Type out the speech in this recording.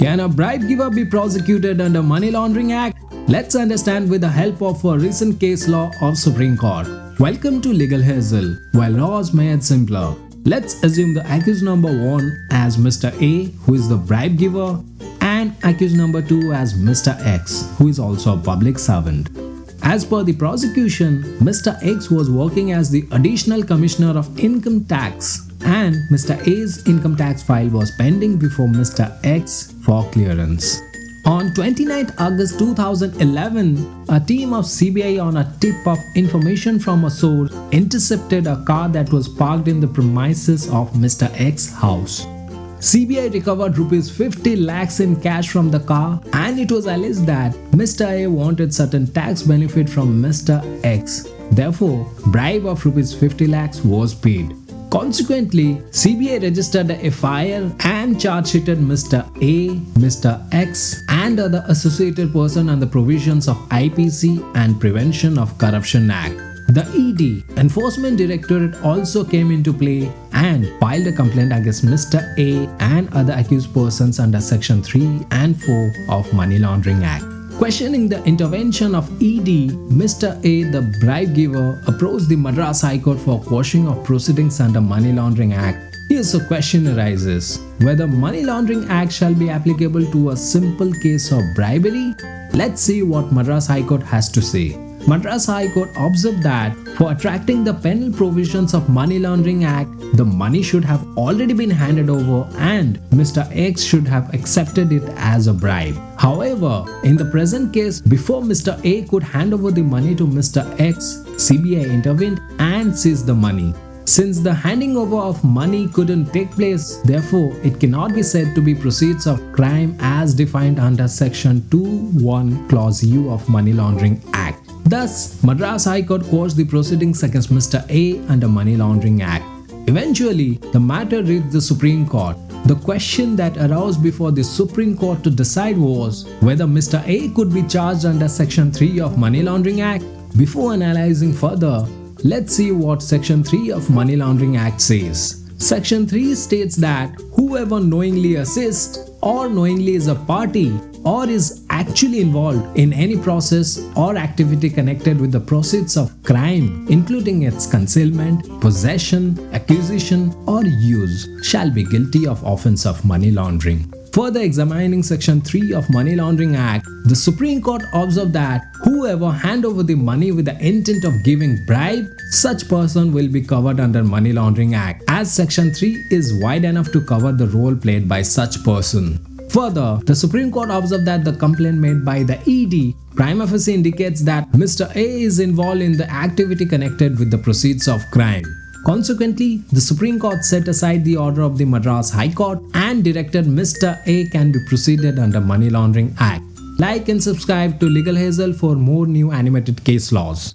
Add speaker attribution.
Speaker 1: Can a bribe giver be prosecuted under Money Laundering Act? Let's understand with the help of a recent case law of Supreme Court. Welcome to Legal Hazel, where law is made simpler. Let's assume the accused number 1 as Mr. A, who is the bribe giver, and accused number 2 as Mr. X, who is also a public servant. As per the prosecution, Mr. X was working as the Additional Commissioner of Income Tax, and Mr. A's income tax file was pending before Mr. X for clearance. On 29 August 2011, a team of CBI on a tip of information from a source intercepted a car that was parked in the premises of Mr. X's house. CBI recovered Rs 50 lakhs in cash from the car, and it was alleged that Mr. A wanted certain tax benefit from Mr. X. Therefore, bribe of Rs 50 lakhs was paid. Consequently, CBI registered a FIR and charge-sheeted Mr. A, Mr. X and other associated person under provisions of IPC and Prevention of Corruption Act. The ED, Enforcement Directorate, also came into play and filed a complaint against Mr. A and other accused persons under Section 3 and 4 of Money Laundering Act. Questioning the intervention of ED, Mr. A, the bribe giver, approached the Madras High Court for quashing of proceedings under Money Laundering Act. Here's a question arises: whether Money Laundering Act shall be applicable to a simple case of bribery? Let's see what Madras High Court has to say. Madras High Court observed that for attracting the penal provisions of Money Laundering Act, the money should have already been handed over and Mr. X should have accepted it as a bribe. However, in the present case, before Mr. A could hand over the money to Mr. X, CBI intervened and seized the money. Since the handing over of money couldn't take place, therefore it cannot be said to be proceeds of crime as defined under Section 2(1) Clause U of Money Laundering Act. Thus, Madras High Court quashed the proceedings against Mr. A under Money Laundering Act. Eventually, the matter reached the Supreme Court. The question that arose before the Supreme Court to decide was whether Mr. A could be charged under Section 3 of Money Laundering Act. Before analyzing further, let's see what Section 3 of Money Laundering Act says. Section 3 states that whoever knowingly assists or knowingly is a party or is actually involved in any process or activity connected with the proceeds of crime, including its concealment, possession, acquisition or use, shall be guilty of offense of money laundering. Further examining Section 3 of Money Laundering Act, the Supreme Court observed that whoever hand over the money with the intent of giving bribe, such person will be covered under Money Laundering Act, as Section 3 is wide enough to cover the role played by such person. Further, the Supreme Court observed that the complaint made by the ED prima facie indicates that Mr. A is involved in the activity connected with the proceeds of crime. Consequently, the Supreme Court set aside the order of the Madras High Court and directed Mr. A can be proceeded under Money Laundering Act. Like and subscribe to Legal Hazel for more new animated case laws.